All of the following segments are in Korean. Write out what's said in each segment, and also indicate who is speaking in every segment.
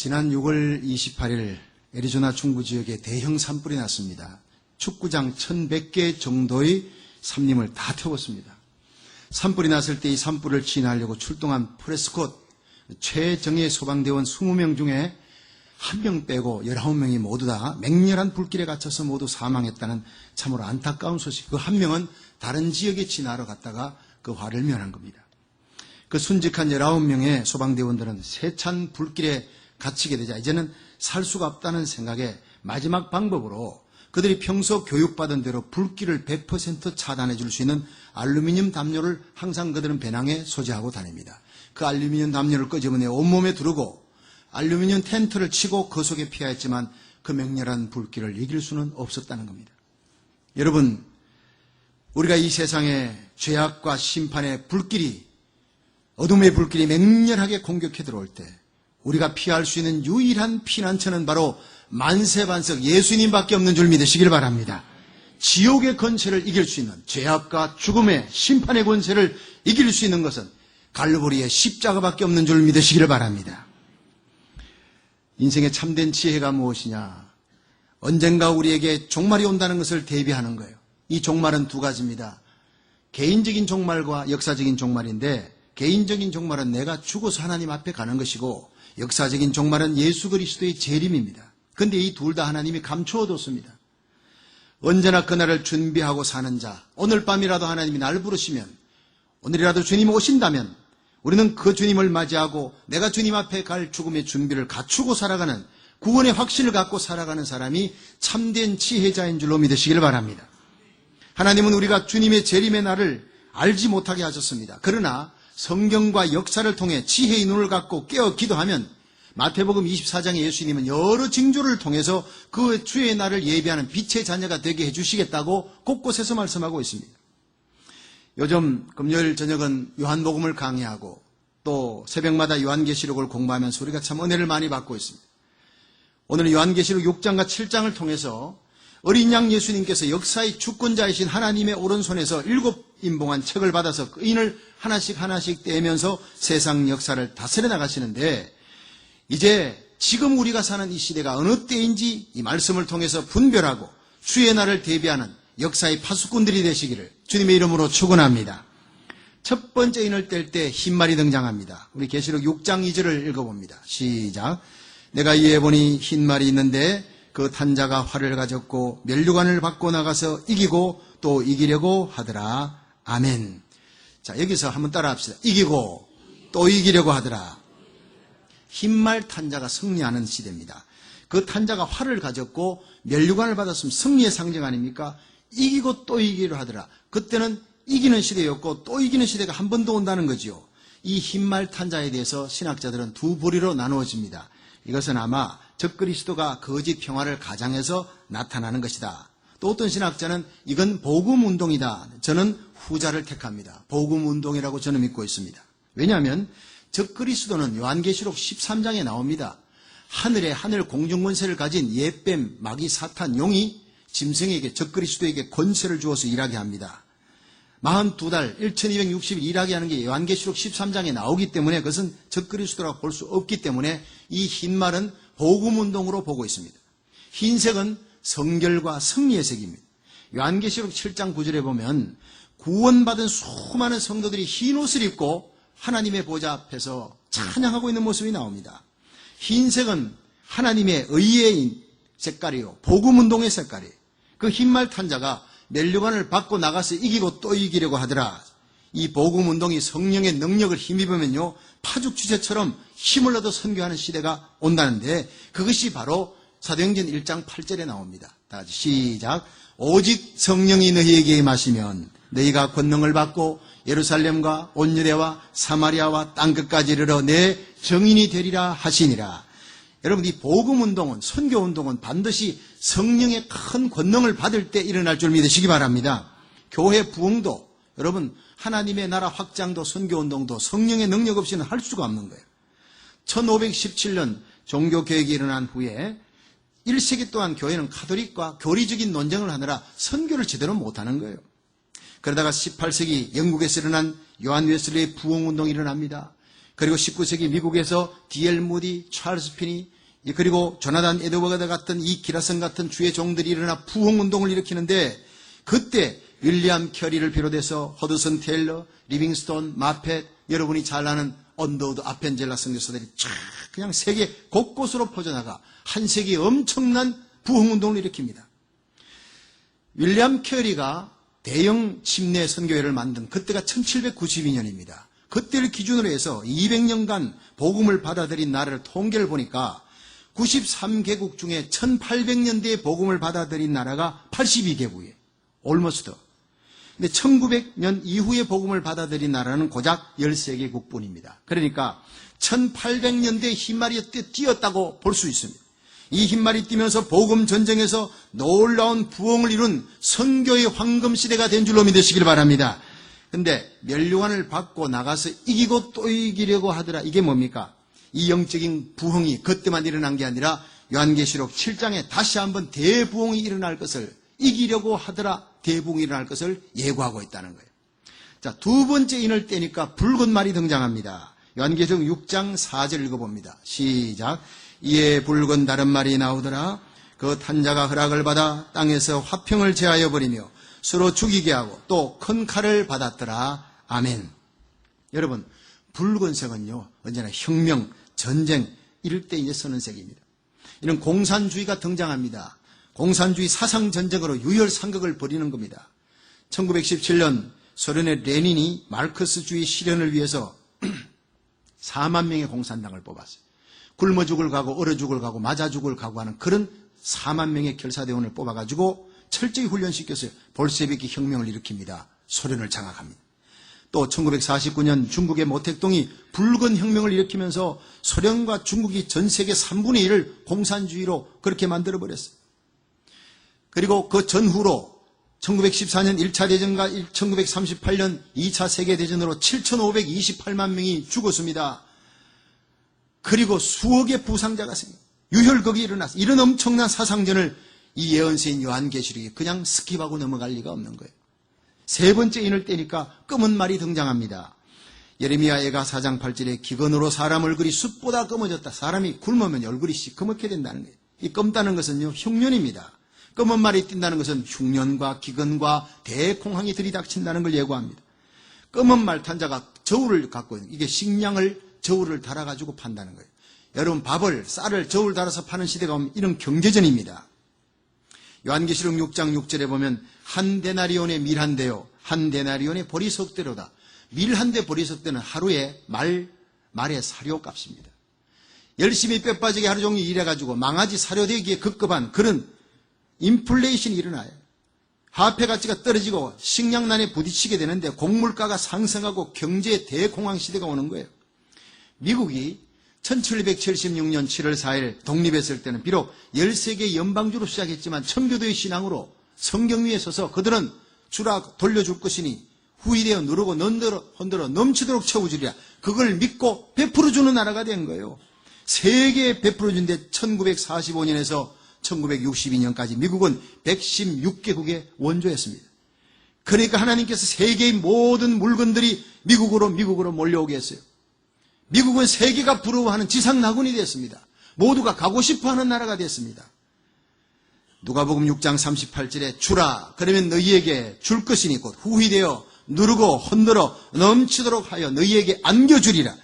Speaker 1: 지난 6월 28일 애리조나 중부 지역에 대형 산불이 났습니다. 축구장 1100개 정도의 산림을 다 태웠습니다. 산불이 났을 때 이 산불을 진화하려고 출동한 프레스콧 최정예 소방대원 20명 중에 1명 빼고 19명이 모두 다 맹렬한 불길에 갇혀서 모두 사망했다는 참으로 안타까운 소식. 그 1명은 다른 지역에 진화하러 갔다가 그 화를 면한 겁니다. 그 순직한 19명의 소방대원들은 세찬 불길에 갇히게 되자 이제는 살 수가 없다는 생각에 마지막 방법으로 그들이 평소 교육받은 대로 불길을 100% 차단해 줄 수 있는 알루미늄 담요를 항상 그들은 배낭에 소지하고 다닙니다. 그 알루미늄 담요를 끄집어내 온몸에 두르고 알루미늄 텐트를 치고 그 속에 피하였지만 그 맹렬한 불길을 이길 수는 없었다는 겁니다. 여러분, 우리가 이 세상에 죄악과 심판의 불길이, 어둠의 불길이 맹렬하게 공격해 들어올 때 우리가 피할 수 있는 유일한 피난처는 바로 만세반석 예수님밖에 없는 줄 믿으시길 바랍니다. 지옥의 권세를 이길 수 있는, 죄악과 죽음의 심판의 권세를 이길 수 있는 것은 갈보리의 십자가밖에 없는 줄 믿으시길 바랍니다. 인생의 참된 지혜가 무엇이냐? 언젠가 우리에게 종말이 온다는 것을 대비하는 거예요. 이 종말은 두 가지입니다. 개인적인 종말과 역사적인 종말인데, 개인적인 종말은 내가 죽어서 하나님 앞에 가는 것이고, 역사적인 종말은 예수 그리스도의 재림입니다. 그런데 이 둘 다 하나님이 감추어뒀습니다. 언제나 그날을 준비하고 사는 자, 오늘 밤이라도 하나님이 날 부르시면, 오늘이라도 주님 오신다면 우리는 그 주님을 맞이하고 내가 주님 앞에 갈 죽음의 준비를 갖추고 살아가는, 구원의 확신을 갖고 살아가는 사람이 참된 지혜자인 줄로 믿으시길 바랍니다. 하나님은 우리가 주님의 재림의 날을 알지 못하게 하셨습니다. 그러나 성경과 역사를 통해 지혜의 눈을 갖고 깨어 기도하면 마태복음 24장에 예수님은 여러 징조를 통해서 그 주의 날을 예비하는 빛의 자녀가 되게 해주시겠다고 곳곳에서 말씀하고 있습니다. 요즘 금요일 저녁은 요한복음을 강의하고 또 새벽마다 요한계시록을 공부하면서 우리가 참 은혜를 많이 받고 있습니다. 오늘은 요한계시록 6장과 7장을 통해서 어린 양 예수님께서 역사의 주권자이신 하나님의 오른손에서 7인봉한 책을 받아서 그 인을 하나씩 떼면서 세상 역사를 다스려 나가시는데, 이제 지금 우리가 사는 이 시대가 어느 때인지 이 말씀을 통해서 분별하고 주의 날을 대비하는 역사의 파수꾼들이 되시기를 주님의 이름으로 축원합니다. 첫 번째 인을 뗄 때 흰말이 등장합니다. 우리 계시록 6장 2절을 읽어봅니다. 시작. 내가 이에 보니 흰말이 있는데 그 탄자가 활을 가졌고 면류관을 받고 나가서 이기고 또 이기려고 하더라. 아멘. 자, 여기서 한번 따라 합시다. 이기고 또 이기려고 하더라. 흰말 탄자가 승리하는 시대입니다. 그 탄자가 활을 가졌고 면류관을 받았으면 승리의 상징 아닙니까? 이기고 또 이기려 하더라. 그때는 이기는 시대였고 또 이기는 시대가 한 번 더 온다는 거지요. 이 흰말 탄자에 대해서 신학자들은 두 부류로 나누어집니다. 이것은 아마 적그리스도가 거짓 평화를 가장해서 나타나는 것이다. 또 어떤 신학자는 이건 복음운동이다. 저는 후자를 택합니다. 복음운동이라고 저는 믿고 있습니다. 왜냐하면 적그리스도는 요한계시록 13장에 나옵니다. 하늘에 하늘 공중권세를 가진 옛뱀, 마귀, 사탄, 용이 짐승에게, 적그리스도에게 권세를 주어서 일하게 합니다. 42달 1260일 일하게 하는 게 요한계시록 13장에 나오기 때문에 그것은 적그리스도라고 볼 수 없기 때문에 이 흰말은 복음운동으로 보고 있습니다. 흰색은 성결과 승리의 색입니다. 요한계시록 7장 9절에 보면 구원받은 수많은 성도들이 흰 옷을 입고 하나님의 보좌 앞에서 찬양하고 있는 모습이 나옵니다. 흰색은 하나님의 의의 색깔이요, 복음운동의 색깔이에요. 그 흰말 탄자가 면류관을 받고 나가서 이기고 또 이기려고 하더라. 이 복음운동이 성령의 능력을 힘입으면요, 파죽 주제처럼 힘을 얻어 선교하는 시대가 온다는데, 그것이 바로 사도행전 1장 8절에 나옵니다. 다 같이 시작. 오직 성령이 너희에게 임하시면 너희가 권능을 받고 예루살렘과 온 유대와 사마리아와 땅끝까지 이르러 내 증인이 되리라 하시니라. 여러분, 이 복음운동은, 선교운동은 반드시 성령의 큰 권능을 받을 때 일어날 줄 믿으시기 바랍니다. 교회 부흥도, 여러분, 하나님의 나라 확장도 선교운동도 성령의 능력 없이는 할 수가 없는 거예요. 1517년 종교개혁이 일어난 후에 1세기 동안 교회는 카톨릭과 교리적인 논쟁을 하느라 선교를 제대로 못하는 거예요. 그러다가 18세기 영국에서 일어난 요한 웨슬리의 부흥운동이 일어납니다. 그리고 19세기 미국에서 D.L. 무디, 찰스 피니, 그리고 조나단 에드워드 같은 이 기라성 같은 주의 종들이 일어나 부흥운동을 일으키는데, 그때 윌리엄 캐리를 비롯해서 허드슨 테일러, 리빙스톤, 마펫, 여러분이 잘 아는 언더우드 아펜젤라 선교사들이 쫙 그냥 세계 곳곳으로 퍼져나가 한 세기에 엄청난 부흥운동을 일으킵니다. 윌리엄 캐리가 대형 침례 선교회를 만든 그때가 1792년입니다. 그때를 기준으로 해서 200년간 복음을 받아들인 나라를 통계를 보니까 93개국 중에 1800년대에 복음을 받아들인 나라가 82개국이에요. almost. 근데 1900년 이후에 복음을 받아들인 나라는 고작 13개국 뿐입니다. 그러니까 1800년대에 흰말이 뛰었다고 볼 수 있습니다. 이 흰말이 뛰면서 복음 전쟁에서 놀라운 부흥을 이룬 선교의 황금시대가 된 줄로 믿으시길 바랍니다. 근데 면류관을 받고 나가서 이기고 또 이기려고 하더라. 이게 뭡니까? 이 영적인 부흥이 그때만 일어난 게 아니라 요한계시록 7장에 다시 한번 대부흥이 일어날 것을, 이기려고 하더라 대부흥이 일어날 것을 예고하고 있다는 거예요. 자, 두 번째 인을 떼니까 붉은 말이 등장합니다. 요한계시록 6장 4절 읽어봅니다. 시작. 이에 붉은 다른 말이 나오더라. 그 탄자가 허락을 받아 땅에서 화평을 제하여 버리며 서로 죽이게 하고 또 큰 칼을 받았더라. 아멘. 여러분, 붉은색은요 언제나 혁명, 전쟁 이럴 때 이제 쓰는 색입니다. 이런 공산주의가 등장합니다. 공산주의 사상전쟁으로 유혈상극을 벌이는 겁니다. 1917년 소련의 레닌이 마르크스주의 실현을 위해서 4만 명의 공산당을 뽑았어요. 굶어 죽을 가고 얼어 죽을 가고 맞아 죽을 가고 하는 그런 4만 명의 결사대원을 뽑아가지고 철저히 훈련시켰어요. 볼셰비키 혁명을 일으킵니다. 소련을 장악합니다. 또 1949년 중국의 모택동이 붉은 혁명을 일으키면서 소련과 중국이 전 세계 3분의 1을 공산주의로 그렇게 만들어버렸어요. 그리고 그 전후로 1914년 1차 대전과 1938년 2차 세계대전으로 7,528만 명이 죽었습니다. 그리고 수억의 부상자가 생깁니다. 유혈극이 일어났어요. 이런 엄청난 사상전을 이 예언서인 요한계시록이 그냥 스킵하고 넘어갈 리가 없는 거예요. 세 번째 인을 떼니까 검은 말이 등장합니다. 예레미야애가 4장 8절에 기근으로 사람 얼굴이 숯보다 검어졌다. 사람이 굶으면 얼굴이 시커멓게 된다는 거예요. 이 검다는 것은요 흉년입니다. 검은 말이 띈다는 것은 흉년과 기근과 대공황이 들이닥친다는 걸 예고합니다. 검은 말 탄자가 저울을 갖고 있는, 이게 식량을 저울을 달아가지고 판다는 거예요. 여러분, 밥을, 쌀을 저울 달아서 파는 시대가 오면 이런 경제전입니다. 요한계시록 6장 6절에 보면 한 데나리온의 밀 한 대요 한 데나리온의 보리석대로다. 밀 한 대 보리석대는 하루에 말의 사료값입니다. 열심히 뼈 빠지게 하루 종일 일해가지고 망아지 사료되기에 급급한 그런 인플레이션이 일어나요. 화폐 가치가 떨어지고 식량난에 부딪히게 되는데 곡물가가 상승하고 경제의 대공황 시대가 오는 거예요. 미국이 1776년 7월 4일 독립했을 때는 비록 13개 연방주로 시작했지만 청교도의 신앙으로 성경 위에 서서 그들은 주라 돌려줄 것이니 후일되어 누르고 흔들어 넘치도록 채워주리라. 그걸 믿고 베풀어주는 나라가 된 거예요. 세계에 베풀어준데 1945년에서 1962년까지 미국은 116개국의 원조였습니다. 그러니까 하나님께서 세계의 모든 물건들이 미국으로 몰려오게 했어요. 미국은 세계가 부러워하는 지상낙원이 됐습니다. 모두가 가고 싶어하는 나라가 됐습니다. 누가복음 6장 38절에 주라 그러면 너희에게 줄 것이니 곧 후히되어 누르고 흔들어 넘치도록 하여 너희에게 안겨주리라.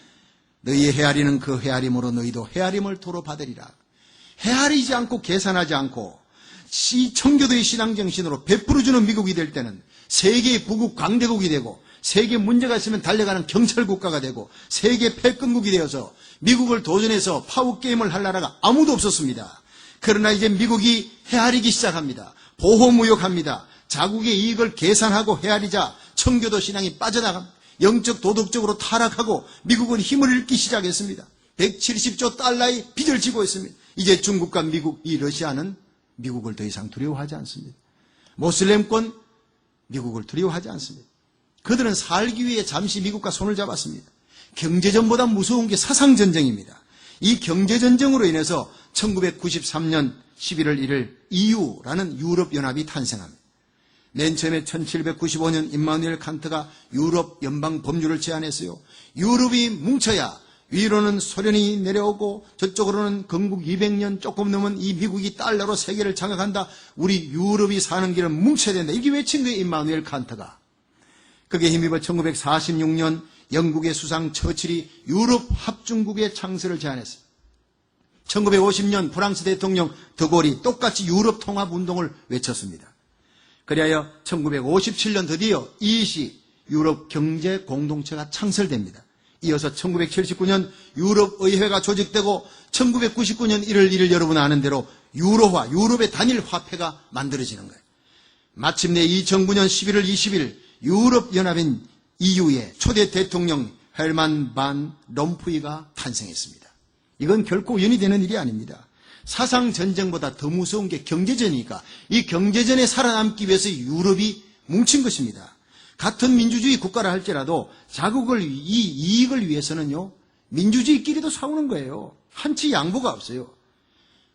Speaker 1: 너희의 헤아리는 그 헤아림으로 너희도 헤아림을 도로 받으리라. 헤아리지 않고 계산하지 않고 청교도의 신앙정신으로 베풀어주는 미국이 될 때는 세계의 부국 강대국이 되고 세계 문제가 있으면 달려가는 경찰국가가 되고 세계 패권국이 되어서 미국을 도전해서 파워게임을 할 나라가 아무도 없었습니다. 그러나 이제 미국이 헤아리기 시작합니다. 보호무역합니다. 자국의 이익을 계산하고 헤아리자 청교도 신앙이 빠져나갑니다. 영적 도덕적으로 타락하고 미국은 힘을 잃기 시작했습니다. 170조 달러의 빚을 지고 있습니다. 이제 중국과 미국, 이 러시아는 미국을 더 이상 두려워하지 않습니다. 모슬렘권 미국을 두려워하지 않습니다. 그들은 살기 위해 잠시 미국과 손을 잡았습니다. 경제전보다 무서운 게 사상전쟁입니다. 이 경제전쟁으로 인해서 1993년 11월 1일 EU라는 유럽연합이 탄생합니다. 맨 처음에 1795년 임마누엘 칸트가 유럽 연방 법률을 제안했어요. 유럽이 뭉쳐야 위로는 소련이 내려오고 저쪽으로는 건국 200년 조금 넘은 이 미국이 달러로 세계를 장악한다. 우리 유럽이 사는 길은 뭉쳐야 된다. 이렇게 외친 거예요, 임마누엘 칸트가. 그게 힘입어 1946년 영국의 수상 처칠이 유럽 합중국의 창설을 제안했어요. 1950년 프랑스 대통령 드골이 똑같이 유럽 통합 운동을 외쳤습니다. 그리하여 1957년 드디어 EEC 유럽 경제 공동체가 창설됩니다. 이어서 1979년 유럽의회가 조직되고 1999년 1월 1일 여러분 아는 대로 유로화, 유럽의 단일 화폐가 만들어지는 거예요. 마침내 2009년 11월 20일 유럽연합인 EU의 초대 대통령 헬만 반 롬푸이가 탄생했습니다. 이건 결코 우연히 되는 일이 아닙니다. 사상전쟁보다 더 무서운 게 경제전이니까 이 경제전에 살아남기 위해서 유럽이 뭉친 것입니다. 같은 민주주의 국가라 할지라도 자국을 이 이익을 위해서는요 민주주의끼리도 싸우는 거예요. 한치 양보가 없어요.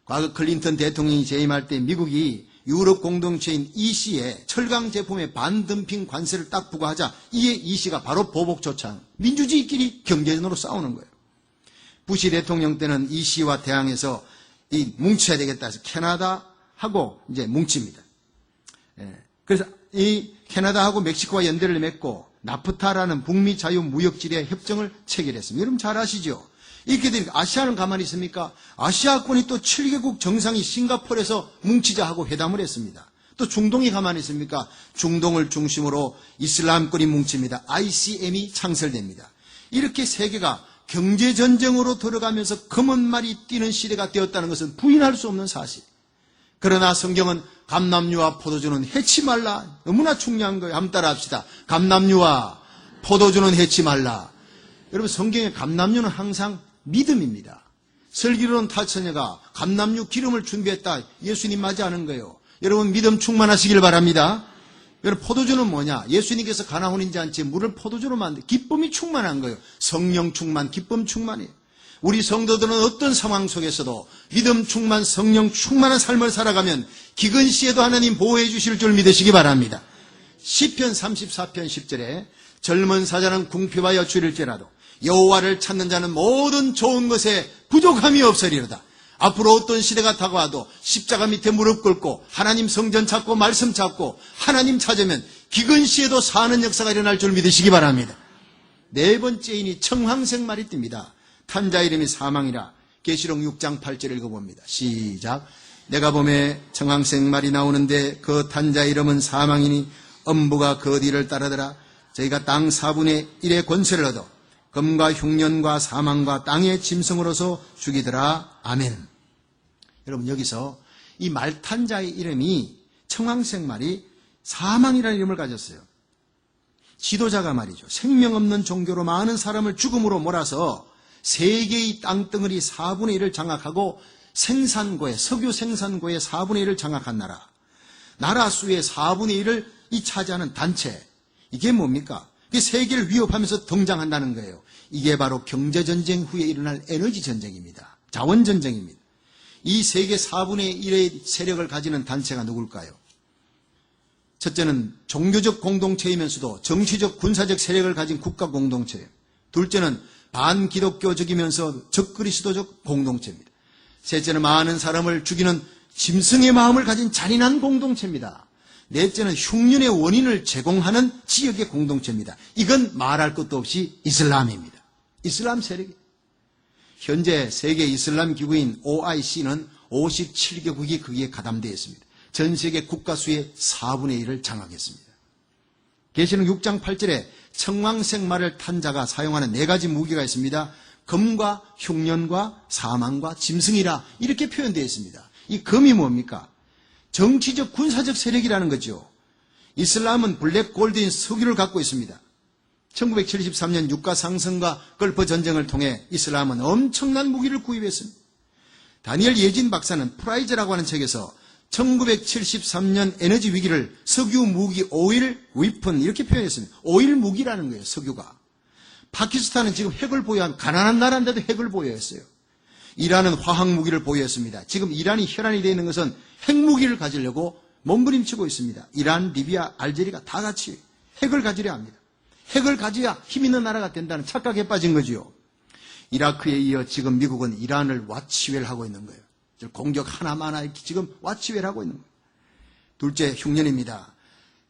Speaker 1: 과거 클린턴 대통령이 재임할 때 미국이 유럽 공동체인 EC에 철강 제품의 반덤핑 관세를 딱 부과하자 이에 EC가 바로 보복 조치한 민주주의끼리 경제전으로 싸우는 거예요. 부시 대통령 때는 EC와 대항해서 이 뭉쳐야 되겠다 해서 캐나다하고 이제 뭉칩니다. 그래서 이 캐나다하고 멕시코와 연대를 맺고 나프타라는 북미 자유무역지대 협정을 체결했습니다. 여러분 잘 아시죠? 이렇게 되니까 아시아는 가만히 있습니까? 아시아권이 또 7개국 정상이 싱가포르에서 뭉치자 하고 회담을 했습니다. 또 중동이 가만히 있습니까? 중동을 중심으로 이슬람권이 뭉칩니다. ICM이 창설됩니다. 이렇게 세계가 경제전쟁으로 들어가면서 검은 말이 뛰는 시대가 되었다는 것은 부인할 수 없는 사실. 그러나 성경은 감람유와 포도주는 해치 말라. 너무나 중요한 거예요. 한번 따라 합시다. 감람유와 포도주는 해치 말라. 여러분 성경의 감람유는 항상 믿음입니다. 슬기로운 탈처녀가 감람유 기름을 준비했다. 예수님 맞이하는 거예요. 여러분 믿음 충만하시길 바랍니다. 여러분 포도주는 뭐냐? 예수님께서 가나혼인 잔치에 물을 포도주로 만든 기쁨이 충만한 거예요. 성령 충만, 기쁨 충만이에요. 우리 성도들은 어떤 상황 속에서도 믿음 충만, 성령 충만한 삶을 살아가면 기근 시에도 하나님 보호해 주실 줄 믿으시기 바랍니다. 시편 34편 10절에 젊은 사자는 궁핍하여 줄일지라도 여호와를 찾는 자는 모든 좋은 것에 부족함이 없으리로다. 앞으로 어떤 시대가 다가와도 십자가 밑에 무릎 꿇고 하나님 성전 찾고 말씀 찾고 하나님 찾으면 기근 시에도 사는 역사가 일어날 줄 믿으시기 바랍니다. 네 번째인이 청황생말이 뜹니다. 탄자 이름이 사망이라. 계시록 6장 8절 읽어봅니다. 시작. 내가 봄에 청황생말이 나오는데 그 탄자 이름은 사망이니 엄부가 그 뒤를 따르더라. 저희가 땅 4분의 1의 권세를 얻어 금과 흉년과 사망과 땅의 짐승으로서 죽이더라. 아멘. 여러분 여기서 이 말탄자의 이름이 청황생말이 사망이라는 이름을 가졌어요. 지도자가 말이죠. 생명 없는 종교로 많은 사람을 죽음으로 몰아서 세계의 땅덩어리 4분의 1을 장악하고 생산고에 석유 생산고의 4분의 1을 장악한 나라. 나라 수의 4분의 1을 이 차지하는 단체. 이게 뭡니까? 이게 세계를 위협하면서 등장한다는 거예요. 이게 바로 경제전쟁 후에 일어날 에너지전쟁입니다. 자원전쟁입니다. 이 세계 4분의 1의 세력을 가지는 단체가 누굴까요? 첫째는 종교적 공동체이면서도 정치적 군사적 세력을 가진 국가 공동체예요. 둘째는 반기독교적이면서 적그리스도적 공동체입니다. 셋째는 많은 사람을 죽이는 짐승의 마음을 가진 잔인한 공동체입니다. 넷째는 흉년의 원인을 제공하는 지역의 공동체입니다. 이건 말할 것도 없이 이슬람입니다. 이슬람 세력이. 현재 세계 이슬람 기구인 OIC는 57개국이 거기에 가담되어 있습니다. 전 세계 국가 수의 4분의 1을 장악했습니다. 계시록 6장 8절에 청황생말을 탄 자가 사용하는 4가지 무기가 있습니다. 금과 흉년과 사망과 짐승이라 이렇게 표현되어 있습니다. 이 금이 뭡니까? 정치적 군사적 세력이라는 거죠. 이슬람은 블랙 골드인 석유를 갖고 있습니다. 1973년 유가 상승과 걸프 전쟁을 통해 이슬람은 엄청난 무기를 구입했습니다. 다니엘 예진 박사는 프라이즈라고 하는 책에서 1973년 에너지 위기를 석유 무기 오일 위펀 이렇게 표현했습니다. 오일 무기라는 거예요. 석유가. 파키스탄은 지금 핵을 보유한 가난한 나라인데도 핵을 보유했어요. 이란은 화학 무기를 보유했습니다. 지금 이란이 혈안이 되어 있는 것은 핵무기를 가지려고 몸부림치고 있습니다. 이란, 리비아, 알제리가 다 같이 핵을 가지려 합니다. 핵을 가져야 힘 있는 나라가 된다는 착각에 빠진 거지요. 이라크에 이어 지금 미국은 이란을 와치웰 하고 있는 거예요. 공격 하나만 지금 와치웰 하고 있는 거예요. 둘째, 흉년입니다.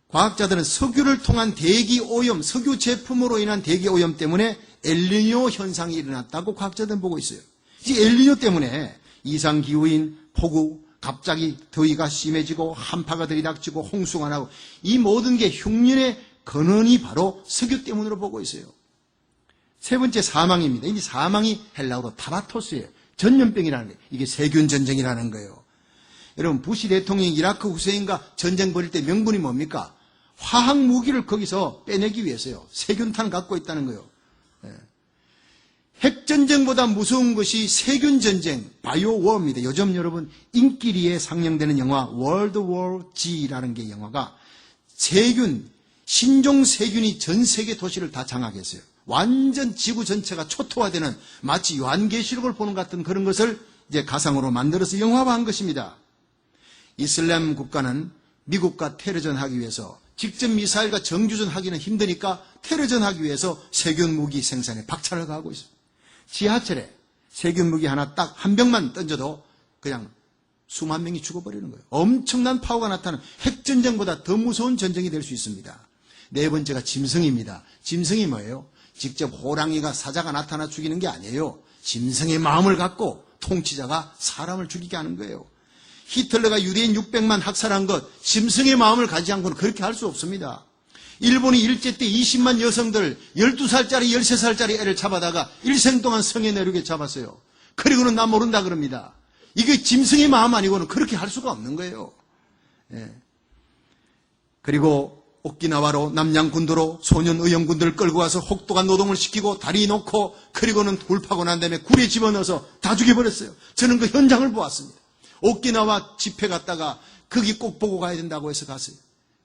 Speaker 1: 과학자들은 석유를 통한 대기 오염, 석유 제품으로 인한 대기 오염 때문에 엘니뇨 현상이 일어났다고 과학자들은 보고 있어요. 이 엘니뇨 때문에 이상기후인 폭우, 갑자기 더위가 심해지고 한파가 들이닥치고 홍수가 나고 이 모든 게 흉년의 근원이 바로 석유 때문으로 보고 있어요. 세 번째, 사망입니다. 이 사망이 헬라어로 타바토스예요. 전염병이라는 거예요. 이게 세균 전쟁이라는 거예요. 여러분, 부시 대통령이 이라크 후세인과 전쟁 벌일 때 명분이 뭡니까? 화학 무기를 거기서 빼내기 위해서요. 세균탄 갖고 있다는 거예요. 핵전쟁보다 무서운 것이 세균전쟁, 바이오워입니다. 요즘 여러분 인기리에 상영되는 영화 월드 워 G라는 게 영화가 세균, 신종 세균이 전 세계 도시를 다 장악했어요. 완전 지구 전체가 초토화되는 마치 요한계시록을 보는 것 같은 그런 것을 이제 가상으로 만들어서 영화화한 것입니다. 이슬람 국가는 미국과 테러전 하기 위해서 직접 미사일과 정규전 하기는 힘드니까 테러전 하기 위해서 세균 무기 생산에 박차를 가하고 있습니다. 지하철에 세균 무기 하나 딱 한 병만 던져도 그냥 수만 명이 죽어버리는 거예요. 엄청난 파워가 나타나는 핵전쟁보다 더 무서운 전쟁이 될 수 있습니다. 네 번째가 짐승입니다. 짐승이 뭐예요? 직접 호랑이가 사자가 나타나 죽이는 게 아니에요. 짐승의 마음을 갖고 통치자가 사람을 죽이게 하는 거예요. 히틀러가 유대인 600만 학살한 것, 짐승의 마음을 가지지 않고는 그렇게 할 수 없습니다. 일본이 일제 때 20만 여성들 12살짜리 13살짜리 애를 잡아다가 일생 동안 성에 내리게 잡았어요. 그리고는 나 모른다 그럽니다. 이게 짐승의 마음 아니고는 그렇게 할 수가 없는 거예요. 예. 그리고 오키나와로 남양군도로 소년 의형군들을 끌고 와서 혹독한 노동을 시키고 다리 놓고 그리고는 돌 파고 난 다음에 굴에 집어넣어서 다 죽여버렸어요. 저는 그 현장을 보았습니다. 오키나와 집회 갔다가 거기 꼭 보고 가야 된다고 해서 갔어요.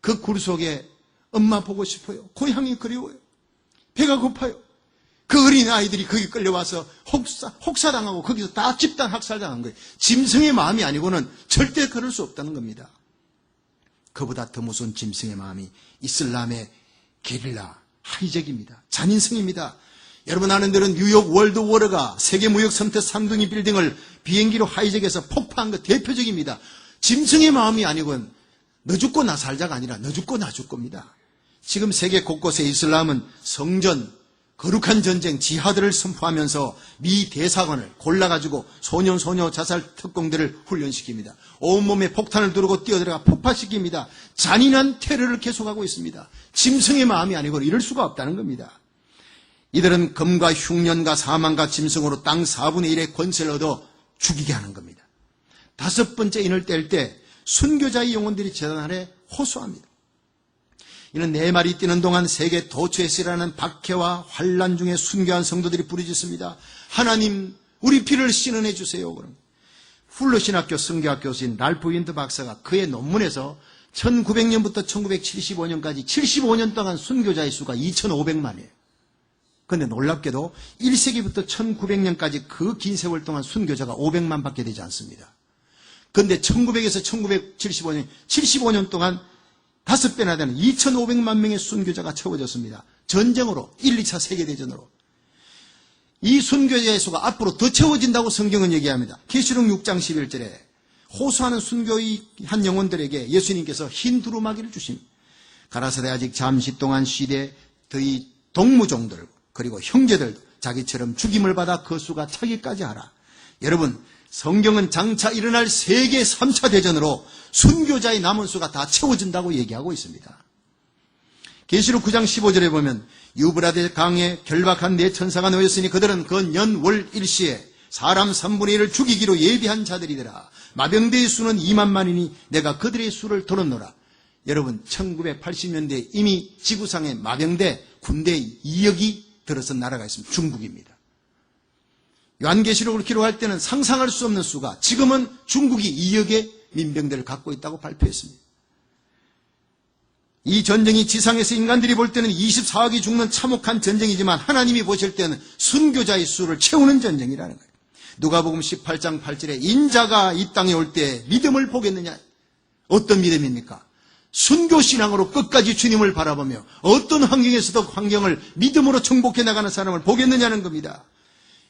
Speaker 1: 그 굴 속에 엄마 보고 싶어요. 고향이 그리워요. 배가 고파요. 그 어린 아이들이 거기 끌려와서 혹사당하고 거기서 다 집단 학살당한 거예요. 짐승의 마음이 아니고는 절대 그럴 수 없다는 겁니다. 그보다 더 무서운 짐승의 마음이 이슬람의 게릴라 하이잭입니다. 잔인성입니다. 여러분 아는 대로 뉴욕 월드워러가 세계무역선택 3등위 빌딩을 비행기로 하이잭해서 폭파한 것 대표적입니다. 짐승의 마음이 아니고는 너 죽고 나 살자가 아니라 너 죽고 나 죽고입니다. 지금 세계 곳곳에 이슬람은 성전, 거룩한 전쟁, 지하드를 선포하면서 미 대사관을 골라가지고 소녀 자살 특공대를 훈련시킵니다. 온몸에 폭탄을 두르고 뛰어들어가 폭파시킵니다. 잔인한 테러를 계속하고 있습니다. 짐승의 마음이 아니고 이럴 수가 없다는 겁니다. 이들은 금과 흉년과 사망과 짐승으로 땅 4분의 1의 권세를 얻어 죽이게 하는 겁니다. 다섯 번째 인을 뗄 때 순교자의 영혼들이 제단 아래 호소합니다. 이는 네 마리 뛰는 동안 세계 도처에서 일어나는 박해와 환란 중에 순교한 성도들이 부르짖습니다. 하나님, 우리 피를 신원해 주세요. 그럼 훌러신학교 성교학교수인 랄프 윈드 박사가 그의 논문에서 1900년부터 1975년까지 75년 동안 순교자의 수가 2500만이에요. 그런데 놀랍게도 1세기부터 1900년까지 그 긴 세월 동안 순교자가 500만 밖에 되지 않습니다. 그런데 1900에서 1975년, 75년 동안 5배나 되는 2500만 명의 순교자가 채워졌습니다. 전쟁으로, 1, 2차 세계대전으로. 이 순교자의 수가 앞으로 더 채워진다고 성경은 얘기합니다. 계시록 6장 11절에 호소하는 순교한 영혼들에게 예수님께서 흰 두루마기를 주십니다. 가라사대 아직 잠시 동안 쉬되 너희 동무종들 그리고 형제들도 자기처럼 죽임을 받아 그 수가 차기까지 하라. 여러분, 성경은 장차 일어날 세계 3차 대전으로 순교자의 남은 수가 다 채워진다고 얘기하고 있습니다. 계시록 9장 15절에 보면 유브라데 강에 결박한 네 천사가 놓였으니 그들은 그 년 월 일시에 사람 3분의 1을 죽이기로 예비한 자들이더라. 마병대의 수는 2만만이니 내가 그들의 수를 들었노라. 여러분 1980년대에 이미 지구상에 마병대 군대 2억이 들어선 나라가 있습니다. 중국입니다. 요한계시록을 기록할 때는 상상할 수 없는 수가 지금은 중국이 2억의 민병대를 갖고 있다고 발표했습니다. 이 전쟁이 지상에서 인간들이 볼 때는 24억이 죽는 참혹한 전쟁이지만 하나님이 보실 때는 순교자의 수를 채우는 전쟁이라는 거예요. 누가복음 18장 8절에 인자가 이 땅에 올 때 믿음을 보겠느냐? 어떤 믿음입니까? 순교신앙으로 끝까지 주님을 바라보며 어떤 환경에서도 환경을 믿음으로 정복해 나가는 사람을 보겠느냐는 겁니다.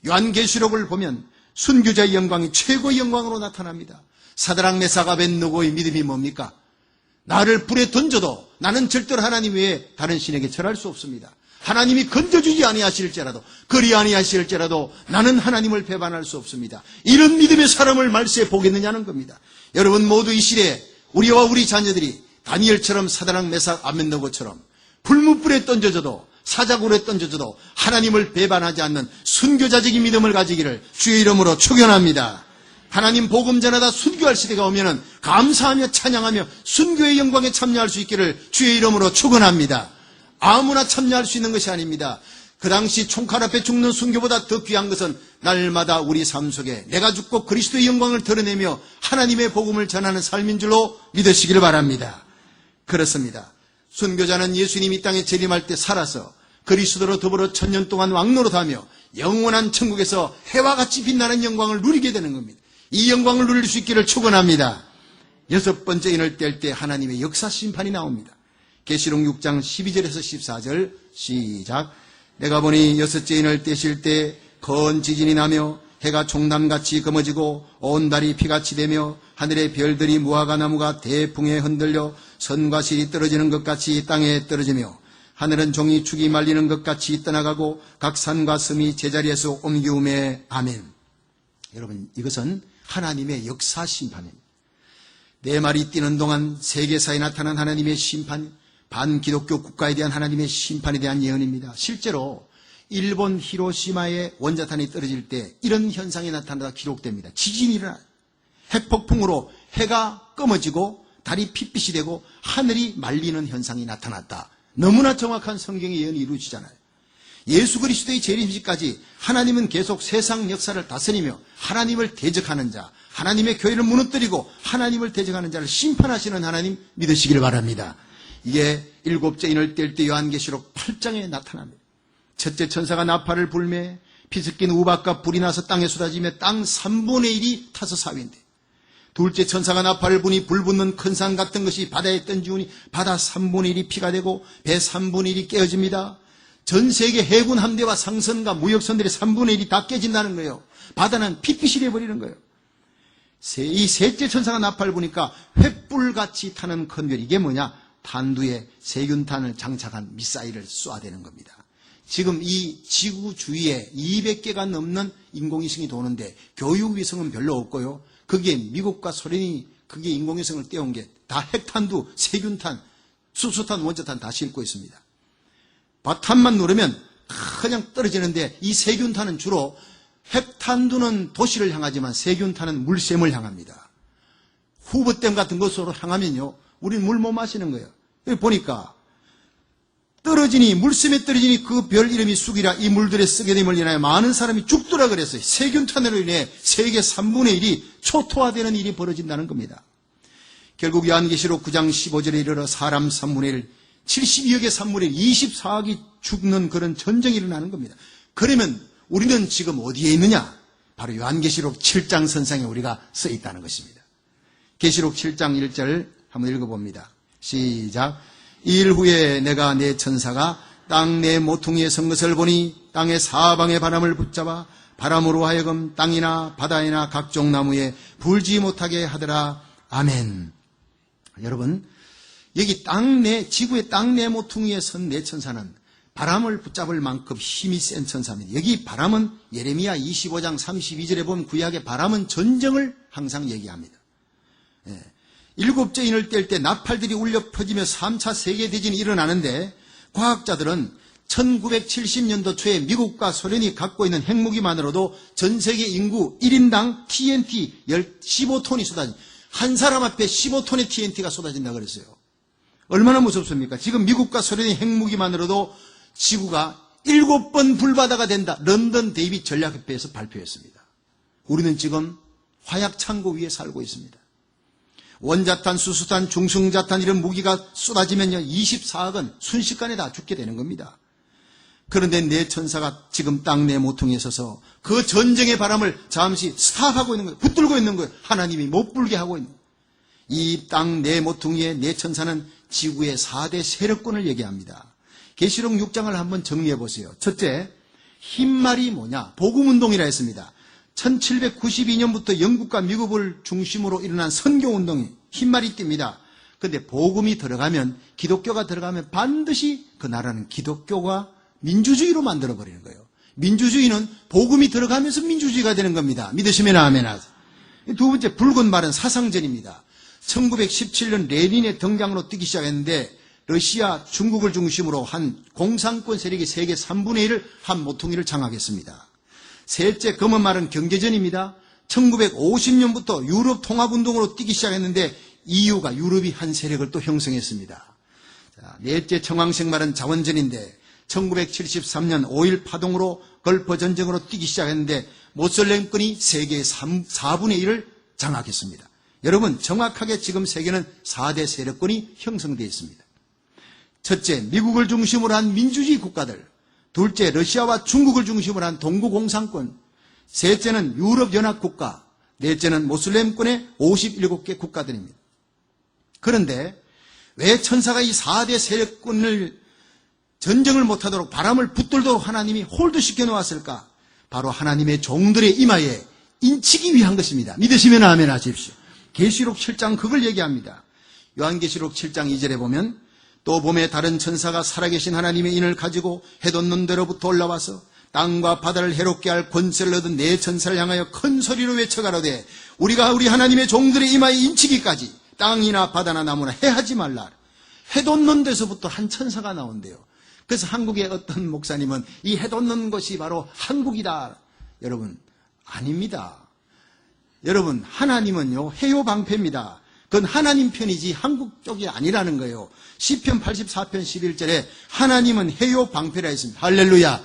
Speaker 1: 요한계시록을 보면 순교자의 영광이 최고의 영광으로 나타납니다. 사드락 메삭 아벳느고의 믿음이 뭡니까? 나를 불에 던져도 나는 절대로 하나님 외에 다른 신에게 절할 수 없습니다. 하나님이 건져주지 아니하실지라도 그리 아니하실지라도 나는 하나님을 배반할 수 없습니다. 이런 믿음의 사람을 말세에 보겠느냐는 겁니다. 여러분 모두 이 시대에 우리와 우리 자녀들이 다니엘처럼 사드락 메삭 아벳느고처럼 불문불에 던져져도 사자굴에 던져져도 하나님을 배반하지 않는 순교자적인 믿음을 가지기를 주의 이름으로 축원합니다. 하나님 복음 전하다 순교할 시대가 오면은 감사하며 찬양하며 순교의 영광에 참여할 수 있기를 주의 이름으로 축원합니다. 아무나 참여할 수 있는 것이 아닙니다. 그 당시 총칼 앞에 죽는 순교보다 더 귀한 것은 날마다 우리 삶 속에 내가 죽고 그리스도의 영광을 드러내며 하나님의 복음을 전하는 삶인 줄로 믿으시기를 바랍니다. 그렇습니다. 순교자는 예수님이 이 땅에 재림할 때 살아서 그리스도로 더불어 1000년 동안 왕노릇하며 영원한 천국에서 해와 같이 빛나는 영광을 누리게 되는 겁니다. 이 영광을 누릴 수 있기를 축원합니다. 6번째 인을 뗄 때 하나님의 역사 심판이 나옵니다. 계시록 6장 12절에서 14절 시작. 내가 보니 6째 인을 떼실 때 큰 지진이 나며 해가 종남같이 검어지고 온 달이 피같이 되며 하늘의 별들이 무화과 나무가 대풍에 흔들려 선과 실이 떨어지는 것 같이 땅에 떨어지며 하늘은 종이 축이 말리는 것 같이 떠나가고 각 산과 섬이 제자리에서 옮기우매. 아멘. 여러분 이것은 하나님의 역사 심판입니다. 네 마리 뛰는 동안 세계사에 나타난 하나님의 심판, 반기독교 국가에 대한 하나님의 심판에 대한 예언입니다. 실제로 일본 히로시마의 원자탄이 떨어질 때 이런 현상이 나타나다 기록됩니다. 지진이 일어나요. 핵폭풍으로 해가 검어지고 달이 핏빛이 되고 하늘이 말리는 현상이 나타났다. 너무나 정확한 성경의 예언이 이루어지잖아요. 예수 그리스도의 재림시까지 하나님은 계속 세상 역사를 다스리며 하나님을 대적하는 자, 하나님의 교회를 무너뜨리고 하나님을 대적하는 자를 심판하시는 하나님 믿으시길 바랍니다. 이게 7째 인을 뗄 때 요한계시록 8장에 나타납니다. 첫째 천사가 나팔을 불매 피 섞인 우박과 불이 나서 땅에 쏟아지며 땅 3분의 1이 타서 사위인데, 둘째 천사가 나팔을 부니 불 붙는 큰 산 같은 것이 바다에 던지우니 바다 3분의 1이 피가 되고 배 3분의 1이 깨어집니다. 전 세계 해군 함대와 상선과 무역선들의 3분의 1이 다 깨진다는 거예요. 바다는 핏빛이 되어버리는 거예요. 이 셋째 천사가 나팔을 부니까 횃불같이 타는 큰 별, 이게 뭐냐? 탄두에 세균탄을 장착한 미사일을 쏘아대는 겁니다. 지금 이 지구 주위에 200개가 넘는 인공위성이 도는데 교육위성은 별로 없고요. 거기에 미국과 소련이 그게 인공위성을 떼온 게 다 핵탄두, 세균탄, 수소탄, 원자탄 다 싣고 있습니다. 바탄만 누르면 그냥 떨어지는데 이 세균탄은 주로 핵탄두는 도시를 향하지만 세균탄은 물샘을 향합니다. 후보댐 같은 곳으로 향하면요, 우리는 물 못 마시는 거예요. 여기 보니까 떨어지니, 물샘에 떨어지니 그 별 이름이 쑥이라 이 물들에 쓰게 됨을 인하여 많은 사람이 죽더라 그랬어요. 세균탄으로 인해 세계 3분의 1이 초토화되는 일이 벌어진다는 겁니다. 결국 요한계시록 9장 15절에 이르러 사람 3분의 1, 72억의 3분의 1, 24억이 죽는 그런 전쟁이 일어나는 겁니다. 그러면 우리는 지금 어디에 있느냐? 바로 요한계시록 7장 선상에 우리가 써 있다는 것입니다. 계시록 7장 1절 한번 읽어봅니다. 시작. 이일 후에 내가 내 천사가 땅 내 모퉁이에 선 것을 보니 땅의 사방의 바람을 붙잡아 바람으로 하여금 땅이나 바다이나 각종 나무에 불지 못하게 하더라. 아멘. 여러분, 여기 땅 내, 지구의 땅 내 모퉁이에 선 내 천사는 바람을 붙잡을 만큼 힘이 센 천사입니다. 여기 바람은 예레미야 25장 32절에 보면 구약의 바람은 전쟁을 항상 얘기합니다. 7째 인을 뗄 때 나팔들이 울려 퍼지며 3차 세계대전이 일어나는데, 과학자들은 1970년도 초에 미국과 소련이 갖고 있는 핵무기만으로도 전 세계 인구 1인당 TNT 15톤이 쏟아진다. 한 사람 앞에 15톤의 TNT가 쏟아진다 그랬어요. 얼마나 무섭습니까? 지금 미국과 소련의 핵무기만으로도 지구가 7번 불바다가 된다. 런던 데이빗 전략협회에서 발표했습니다. 우리는 지금 화약창고 위에 살고 있습니다. 원자탄, 수소탄, 중성자탄 이런 무기가 쏟아지면요 24억은 순식간에 다 죽게 되는 겁니다. 그런데 내 천사가 지금 땅 내 모퉁이에 서서 그 전쟁의 바람을 잠시 스탑하고 있는 거예요. 붙들고 있는 거예요. 하나님이 못 불게 하고 있는 거예요. 이 땅 내 모퉁이에 내 천사는 지구의 4대 세력권을 얘기합니다. 계시록 6장을 한번 정리해 보세요. 첫째, 흰말이 뭐냐? 복음운동이라 했습니다. 1792년부터 영국과 미국을 중심으로 일어난 선교운동이 흰말이 띱니다. 그런데 복음이 들어가면, 기독교가 들어가면 반드시 그 나라는 기독교가 민주주의로 만들어버리는 거예요. 민주주의는 복음이 들어가면서 민주주의가 되는 겁니다. 믿으시면 아멘 하세요. 두 번째, 붉은 말은 사상전입니다. 1917년 레닌의 등장으로 뛰기 시작했는데 러시아, 중국을 중심으로 한 공산권 세력이 세계 3분의 1을 한 모퉁이를 장악했습니다. 셋째, 검은 말은 경제전입니다. 1950년부터 유럽 통합운동으로 뛰기 시작했는데 EU가 유럽이 한 세력을 또 형성했습니다. 자, 넷째, 청황색 말은 자원전인데 1973년 5.1 파동으로 걸프 전쟁으로 뛰기 시작했는데 모슬렘권이 세계의 4분의 1을 장악했습니다. 여러분, 정확하게 지금 세계는 4대 세력권이 형성되어 있습니다. 첫째, 미국을 중심으로 한 민주주의 국가들. 둘째, 러시아와 중국을 중심으로 한 동구공산권. 셋째는 유럽연합국가. 넷째는 모슬렘권의 57개 국가들입니다. 그런데 왜 천사가 이 4대 세력권을 전쟁을 못하도록 바람을 붙들도록 하나님이 홀드시켜 놓았을까? 바로 하나님의 종들의 이마에 인치기 위한 것입니다. 믿으시면 아멘 하십시오. 계시록 7장 그걸 얘기합니다. 요한계시록 7장 2절에 보면 또 봄에 다른 천사가 살아계신 하나님의 인을 가지고 해돋는 데로부터 올라와서 땅과 바다를 해롭게 할 권세를 얻은 네 천사를 향하여 큰 소리로 외쳐가로되 우리가 우리 하나님의 종들의 이마에 인치기까지 땅이나 바다나 나무나 해하지 말라. 해돋는 데서부터 한 천사가 나온대요. 그래서 한국의 어떤 목사님은 이 해돋는 것이 바로 한국이다. 여러분, 아닙니다. 여러분, 하나님은요, 해요방패입니다. 그건 하나님 편이지 한국 쪽이 아니라는 거예요. 시편 84편 11절에 하나님은 해요방패라 했습니다. 할렐루야.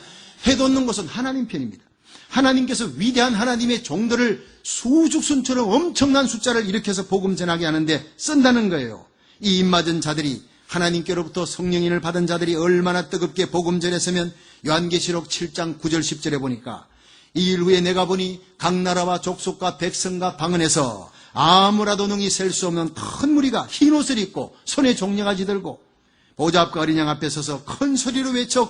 Speaker 1: 해돋는 것은 하나님 편입니다. 하나님께서 위대한 하나님의 종들을 수죽순처럼 엄청난 숫자를 일으켜서 복음 전하게 하는데 쓴다는 거예요. 이 입맞은 자들이 하나님께로부터 성령인을 받은 자들이 얼마나 뜨겁게 복음 전했으면 요한계시록 7장 9절 10절에 보니까 이 일 후에 내가 보니 각 나라와 족속과 백성과 방언에서 아무라도 능히 셀 수 없는 큰 무리가 흰 옷을 입고 손에 종려가지 들고 보좌 앞과 어린 양 앞에 서서 큰 소리로 외쳐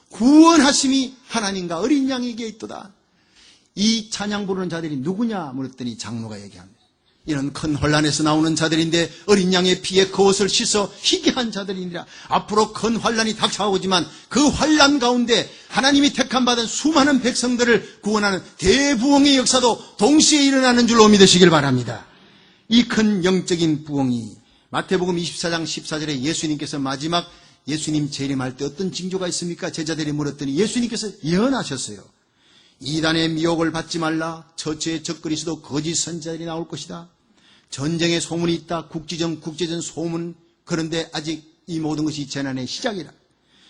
Speaker 1: 구원하심이 하나님과 어린 양에게 있도다. 이 찬양 부르는 자들이 누구냐 물었더니 장로가 얘기합니다. 이는 큰 환란에서 나오는 자들인데 어린 양의 피에 그 옷을 씻어 희게 한 자들이니라. 앞으로 큰 환란이 닥쳐오지만 그 환란 가운데 하나님이 택함 받은 수많은 백성들을 구원하는 대부흥의 역사도 동시에 일어나는 줄로 믿으시길 바랍니다. 이 큰 영적인 부흥이 마태복음 24장 14절에 예수님께서 마지막 예수님 재림할 때 어떤 징조가 있습니까? 제자들이 물었더니 예수님께서 예언하셨어요. 이단의 미혹을 받지 말라. 처처에 적그리스도 거짓 선지자들이 나올 것이다. 전쟁의 소문이 있다. 국지전 소문. 그런데 아직 이 모든 것이 재난의 시작이라.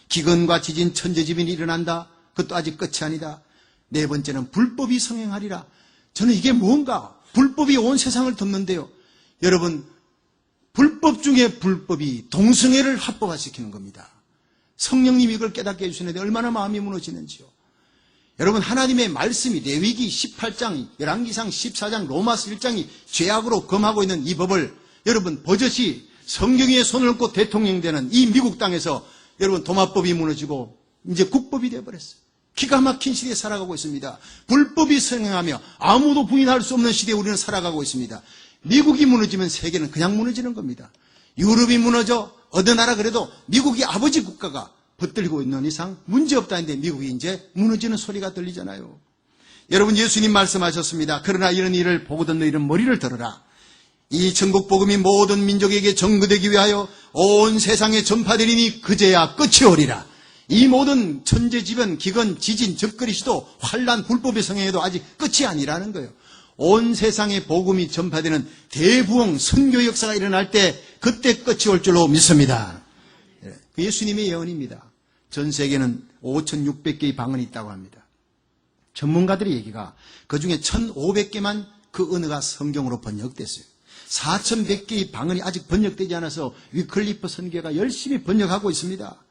Speaker 1: 기근과 지진 천재지변이 일어난다. 그것도 아직 끝이 아니다. 네 번째는 불법이 성행하리라. 저는 이게 뭔가? 불법이 온 세상을 덮는데요. 여러분, 불법 중에 불법이 동성애를 합법화시키는 겁니다. 성령님이 이걸 깨닫게 해주시는데 얼마나 마음이 무너지는지요. 여러분, 하나님의 말씀이 레위기 18장, 열왕기상 14장, 로마서 1장이 죄악으로 금하고 있는 이 법을 여러분 버젓이 성경 위에 손을 얹고 대통령 되는 이 미국 땅에서 여러분 도마법이 무너지고 이제 국법이 되어버렸어요. 기가 막힌 시대에 살아가고 있습니다. 불법이 성행하며 아무도 부인할 수 없는 시대에 우리는 살아가고 있습니다. 미국이 무너지면 세계는 그냥 무너지는 겁니다. 유럽이 무너져 어느 나라 그래도 미국이 아버지 국가가 붙들고 있는 이상 문제없다는데 미국이 이제 무너지는 소리가 들리잖아요. 여러분, 예수님 말씀하셨습니다. 그러나 이런 일을 보거든 너희는 머리를 들어라. 이 천국 복음이 모든 민족에게 전거되기 위하여 온 세상에 전파되리니 그제야 끝이 오리라. 이 모든 천재지변, 기근, 지진, 적그리스도, 환란, 불법의 성행에도 아직 끝이 아니라는 거예요. 온 세상에 복음이 전파되는 대부흥 선교 역사가 일어날 때 그때 끝이 올 줄로 믿습니다. 예수님의 예언입니다. 전 세계는 5,600개의 방언이 있다고 합니다. 전문가들의 얘기가 그중에 1,500개만 그 언어가 성경으로 번역됐어요. 4,100개의 방언이 아직 번역되지 않아서 위클리프 선교가 열심히 번역하고 있습니다.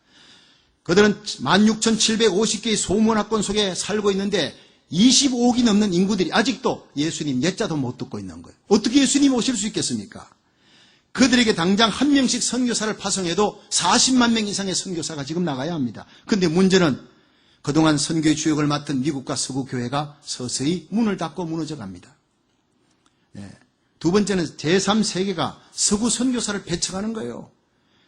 Speaker 1: 그들은 16,750개의 소문화권 속에 살고 있는데 25억이 넘는 인구들이 아직도 예수님 예자도 못 듣고 있는 거예요. 어떻게 예수님 오실 수 있겠습니까? 그들에게 당장 한 명씩 선교사를 파송해도 40만 명 이상의 선교사가 지금 나가야 합니다. 그런데 문제는 그동안 선교의 주역을 맡은 미국과 서구 교회가 서서히 문을 닫고 무너져 갑니다. 두 번째는 제3세계가 서구 선교사를 배척하는 거예요.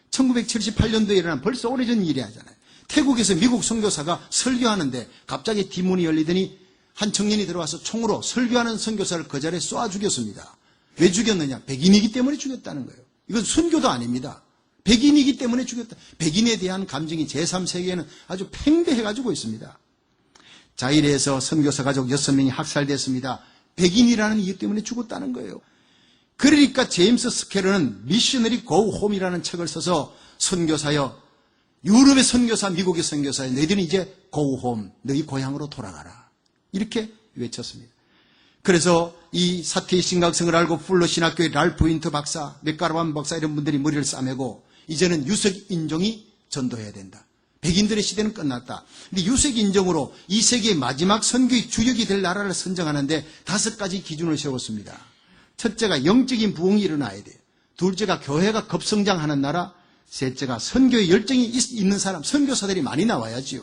Speaker 1: 1978년도에 일어난 벌써 오래전 일이 하잖아요. 태국에서 미국 선교사가 설교하는데 갑자기 뒷문이 열리더니 한 청년이 들어와서 총으로 설교하는 선교사를 그 자리에 쏴 죽였습니다. 왜 죽였느냐? 백인이기 때문에 죽였다는 거예요. 이건 순교도 아닙니다. 백인이기 때문에 죽였다. 백인에 대한 감정이 제3세계에는 아주 팽배해가지고 있습니다. 자일에서 선교사 가족 6명이 학살됐습니다. 백인이라는 이유 때문에 죽었다는 거예요. 그러니까 제임스 스케르는 미셔너리 고 홈이라는 책을 써서 선교사여, 유럽의 선교사, 미국의 선교사여, 너희들은 이제 고 홈, 너희 고향으로 돌아가라. 이렇게 외쳤습니다. 그래서 이 사태의 심각성을 알고 풀러 신학교의 랄프 윈터 박사, 맥가라반 박사 이런 분들이 머리를 싸매고 이제는 유색 인종이 전도해야 된다. 백인들의 시대는 끝났다. 근데 유색 인종으로 이 세계의 마지막 선교의 주역이 될 나라를 선정하는데 5가지 기준을 세웠습니다. 첫째가 영적인 부흥이 일어나야 돼요. 둘째가 교회가 급성장하는 나라. 셋째가 선교의 열정이 있는 사람, 선교사들이 많이 나와야지요.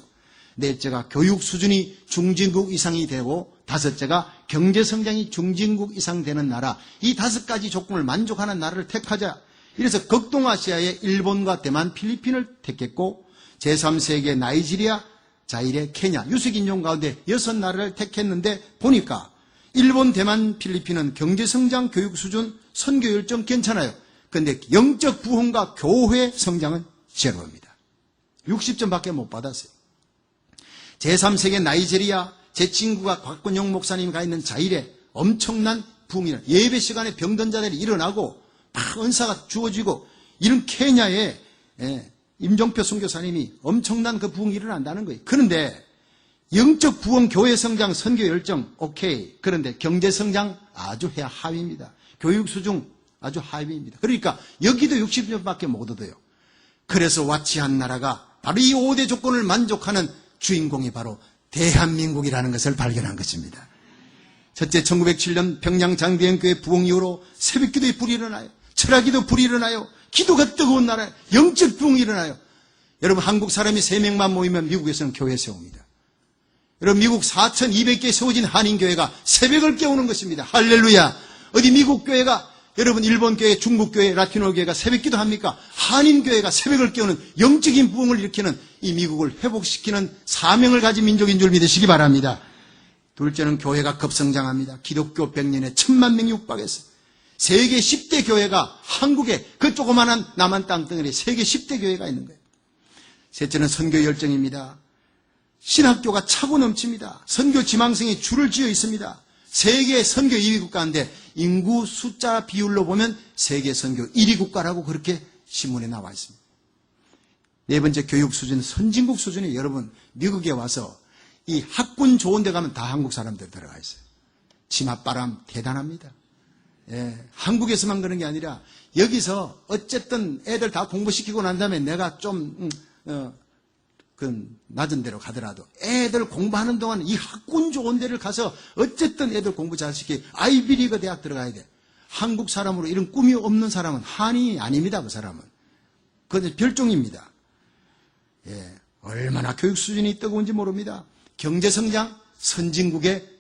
Speaker 1: 넷째가 교육 수준이 중진국 이상이 되고, 다섯째가 경제성장이 중진국 이상 되는 나라. 이 5가지 조건을 만족하는 나라를 택하자. 이래서 극동아시아의 일본과 대만, 필리핀을 택했고, 제3세계 나이지리아, 자일의 케냐, 유색인종 가운데 6나라를 택했는데 보니까 일본, 대만, 필리핀은 경제성장, 교육 수준, 선교 열정 괜찮아요. 그런데 영적 부흥과 교회 성장은 제로입니다. 60점밖에 못 받았어요. 제3세계 나이지리아, 제 친구가 곽근용 목사님이 가 있는 자일에 엄청난 부흥이 예배 시간에 병든 자들이 일어나고 막 은사가 주어지고, 이런 케냐에 임종표 선교사님이 엄청난 그 부흥이 일어난다는 거예요. 그런데 영적 부흥, 교회 성장, 선교 열정 오케이. 그런데 경제 성장 아주 하위입니다. 교육 수준 아주 하위입니다. 그러니까 여기도 60점밖에 못 얻어요. 그래서 와치한 나라가 바로 이 5대 조건을 만족하는 주인공이 바로 대한민국이라는 것을 발견한 것입니다. 첫째, 1907년 평양 장대현교회 부흥 이후로 새벽기도에 불이 일어나요. 철학기도 불이 일어나요. 기도가 뜨거운 나라에 영적 부흥이 일어나요. 여러분, 한국 사람이 3명만 모이면 미국에서는 교회 세웁니다. 여러분, 미국 4,200개에 세워진 한인교회가 새벽을 깨우는 것입니다. 할렐루야. 어디 미국 교회가, 여러분 일본 교회, 중국 교회, 라티노 교회가 새벽기도 합니까? 한인교회가 새벽을 깨우는 영적인 부흥을 일으키는 이 미국을 회복시키는 사명을 가진 민족인 줄 믿으시기 바랍니다. 둘째는 교회가 급성장합니다. 기독교 100년에 1,000만 명이 육박했어요. 세계 10대 교회가 한국에, 그 조그마한 남한 땅덩어리에 세계 10대 교회가 있는 거예요. 셋째는 선교 열정입니다. 신학교가 차고 넘칩니다. 선교 지망생이 줄을 지어 있습니다. 세계 선교 2위 국가인데 인구 숫자 비율로 보면 세계 선교 1위 국가라고 그렇게 신문에 나와 있습니다. 네 번째, 교육 수준, 선진국 수준이, 여러분 미국에 와서 이 학군 좋은 데 가면 다 한국 사람들 들어가 있어요. 치맛바람 대단합니다. 한국에서만 그런 게 아니라 여기서 어쨌든 애들 다 공부시키고 난 다음에 내가 좀 낮은 데로 가더라도 애들 공부하는 동안 이 학군 좋은 데를 가서 어쨌든 애들 공부 잘 시키고 아이비리그 대학 들어가야 돼. 한국 사람으로 이런 꿈이 없는 사람은 한인이 아닙니다. 그 사람은. 그건 별종입니다. 얼마나 교육 수준이 뜨거운지 모릅니다. 경제성장, 선진국에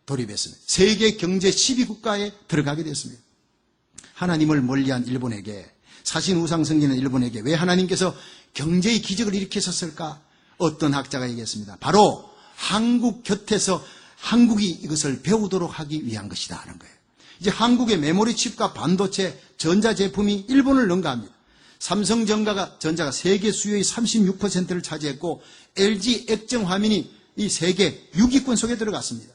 Speaker 1: 돌입했습니다. 세계 경제 10위 국가에 들어가게 됐습니다. 하나님을 멀리한 일본에게, 사신 우상 섬기는 일본에게 왜 하나님께서 경제의 기적을 일으키셨을까? 어떤 학자가 얘기했습니다. 바로 한국 곁에서 한국이 이것을 배우도록 하기 위한 것이다 하는 거예요. 이제 한국의 메모리 칩과 반도체, 전자제품이 일본을 능가합니다. 삼성전자가 세계 수요의 36%를 차지했고 LG 액정 화면이 이 세계 6위권 속에 들어갔습니다.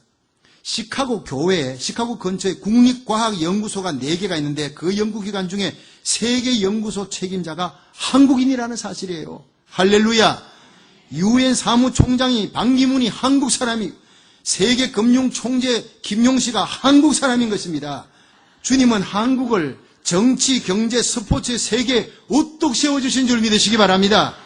Speaker 1: 시카고 교외에, 시카고 근처에 국립과학연구소가 4개가 있는데 그 연구기관 중에 세계 연구소 책임자가 한국인이라는 사실이에요. 할렐루야. UN 사무총장이 반기문이 한국 사람이, 세계 금융총재 김용시가 한국 사람인 것입니다. 주님은 한국을 정치, 경제, 스포츠 세계에 우뚝 세워주신 줄 믿으시기 바랍니다.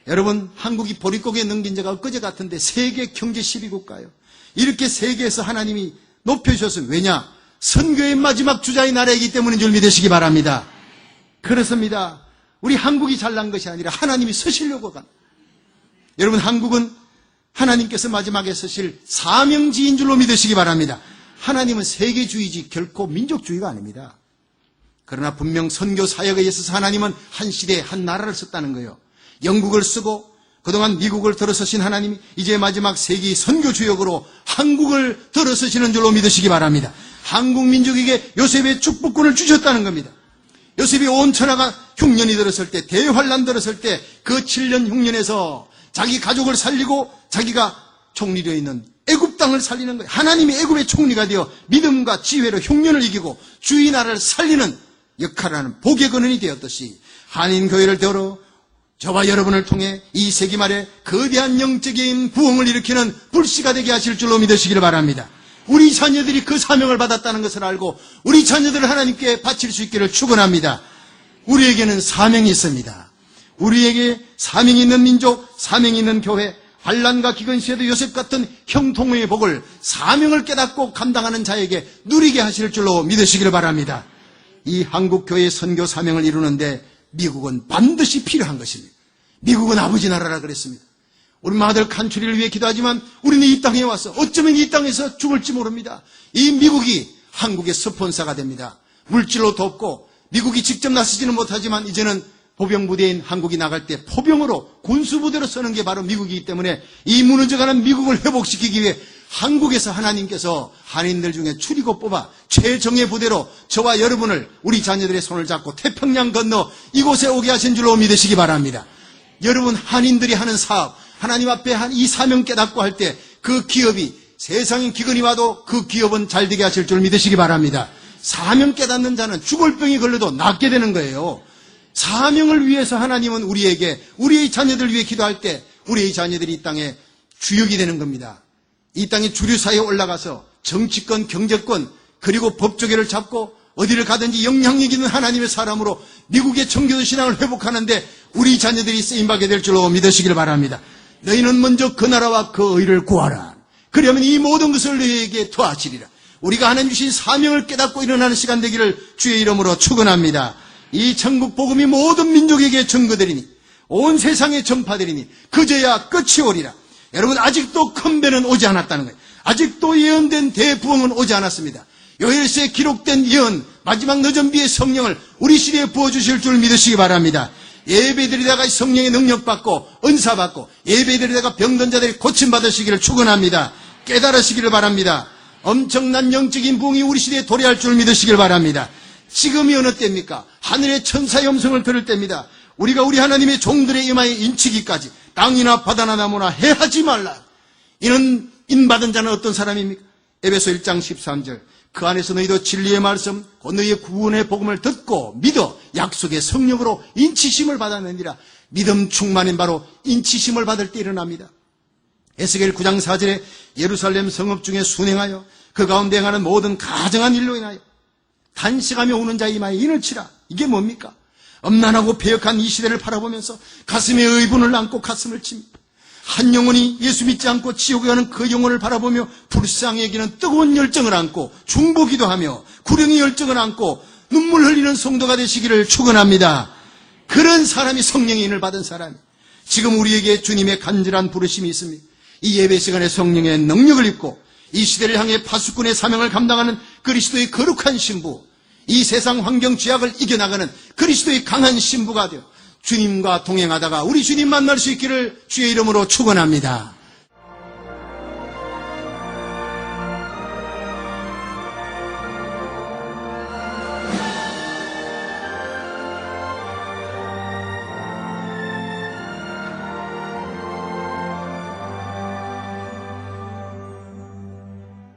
Speaker 1: 여러분, 한국이 보릿고개에 넘긴 지가 엊그제 같은데 세계 경제 10위 국가예요. 이렇게 세계에서 하나님이 높여주셨어요. 왜냐? 선교의 마지막 주자의 나라이기 때문인 줄 믿으시기 바랍니다. 그렇습니다. 우리 한국이 잘난 것이 아니라 하나님이 서시려고 간. 여러분, 한국은 하나님께서 마지막에 쓰실 사명지인 줄로 믿으시기 바랍니다. 하나님은 세계주의지 결코 민족주의가 아닙니다. 그러나 분명 선교 사역에 있어서 하나님은 한 시대에 한 나라를 썼다는 거예요. 영국을 쓰고 그동안 미국을 들어서신 하나님이 이제 마지막 세기 선교주역으로 한국을 들어서시는 줄로 믿으시기 바랍니다. 한국 민족에게 요셉의 축복권을 주셨다는 겁니다. 요셉이 온 천하가 흉년이 들었을 때, 대환란 들었을 때 그 7년 흉년에서 자기 가족을 살리고 자기가 총리되어 있는 애굽 땅을 살리는 거예요. 하나님이 애굽의 총리가 되어 믿음과 지혜로 흉년을 이기고 주의 나라를 살리는 역할을 하는 복의 근원이 되었듯이 한인교회를 들어 저와 여러분을 통해 이 세기 말에 거대한 영적인 부흥을 일으키는 불씨가 되게 하실 줄로 믿으시기를 바랍니다. 우리 자녀들이 그 사명을 받았다는 것을 알고 우리 자녀들을 하나님께 바칠 수 있기를 축원합니다. 우리에게는 사명이 있습니다. 우리에게 사명이 있는 민족, 사명이 있는 교회, 환난과 기근 시에도 요셉 같은 형통의 복을 사명을 깨닫고 감당하는 자에게 누리게 하실 줄로 믿으시기를 바랍니다. 이 한국교회의 선교 사명을 이루는데 미국은 반드시 필요한 것입니다. 미국은 아버지 나라라 그랬습니다. 우리 아들 칸츄리를 위해 기도하지만 우리는 이 땅에 와서 어쩌면 이 땅에서 죽을지 모릅니다. 이 미국이 한국의 스폰서가 됩니다. 물질로 돕고 미국이 직접 나서지는 못하지만 이제는 보병부대인 한국이 나갈 때 포병으로 군수부대로 쓰는 게 바로 미국이기 때문에 이 무너져가는 미국을 회복시키기 위해 한국에서 하나님께서 한인들 중에 추리고 뽑아 최정예 부대로 저와 여러분을 우리 자녀들의 손을 잡고 태평양 건너 이곳에 오게 하신 줄로 믿으시기 바랍니다. 여러분 한인들이 하는 사업, 하나님 앞에 이 사명 깨닫고 할 때 그 기업이 세상인 기근이 와도 그 기업은 잘 되게 하실 줄 믿으시기 바랍니다. 사명 깨닫는 자는 죽을 병이 걸려도 낫게 되는 거예요. 사명을 위해서 하나님은 우리에게 우리의 자녀들 위해 기도할 때 우리의 자녀들이 이 땅에 주역이 되는 겁니다. 이 땅의 주류사회에 올라가서 정치권, 경제권 그리고 법조계를 잡고 어디를 가든지 영향력 있는 하나님의 사람으로 미국의 청교도 신앙을 회복하는데 우리 자녀들이 쓰임받게 될 줄로 믿으시길 바랍니다. 너희는 먼저 그 나라와 그 의를 구하라. 그러면 이 모든 것을 너희에게 더하시리라. 우리가 하나님 주신 사명을 깨닫고 일어나는 시간 되기를 주의 이름으로 축원합니다. 이 천국 복음이 모든 민족에게 전거되리니 온 세상에 전파되리니 그제야 끝이 오리라. 여러분 아직도 큰 배는 오지 않았다는 거예요. 아직도 예언된 대부흥은 오지 않았습니다. 요엘서에 기록된 예언 마지막 늦은 비의 성령을 우리 시대에 부어주실 줄 믿으시기 바랍니다. 예배드리다가 성령의 능력받고 은사받고 예배드리다가 병든 자들이 고침받으시기를 축원합니다. 깨달으시기를 바랍니다. 엄청난 영적인 부흥이 우리 시대에 도래할 줄 믿으시길 바랍니다. 지금이 어느 때입니까? 하늘의 천사의 음성을 들을 때입니다. 우리가 우리 하나님의 종들의 이마에 인치기까지 땅이나 바다나 나무나 해하지 말라. 이는 인받은 자는 어떤 사람입니까? 에베소 1장 13절 그 안에서 너희도 진리의 말씀 곧 너희의 구원의 복음을 듣고 믿어 약속의 성령으로 인치심을 받았느니라. 믿음 충만인 바로 인치심을 받을 때 일어납니다. 에스겔 9장 4절에 예루살렘 성읍 중에 순행하여 그 가운데 행하는 모든 가정한 일로 인하여 단식하며 우는 자의 이마에 인을 치라. 이게 뭡니까? 엄난하고 배역한 이 시대를 바라보면서 가슴에 의분을 안고 가슴을 칩니다. 한 영혼이 예수 믿지 않고 지옥에 가는 그 영혼을 바라보며 불쌍히 여기는 뜨거운 열정을 안고 중보기도 하며 구령의 열정을 안고 눈물 흘리는 성도가 되시기를 축원합니다. 그런 사람이 성령의 인을 받은 사람이 지금 우리에게 주님의 간절한 부르심이 있습니다. 이 예배 시간에 성령의 능력을 입고 이 시대를 향해 파수꾼의 사명을 감당하는 그리스도의 거룩한 신부, 이 세상 환경 죄악을 이겨나가는 그리스도의 강한 신부가 되어 주님과 동행하다가 우리 주님 만날 수 있기를 주의 이름으로 축원합니다.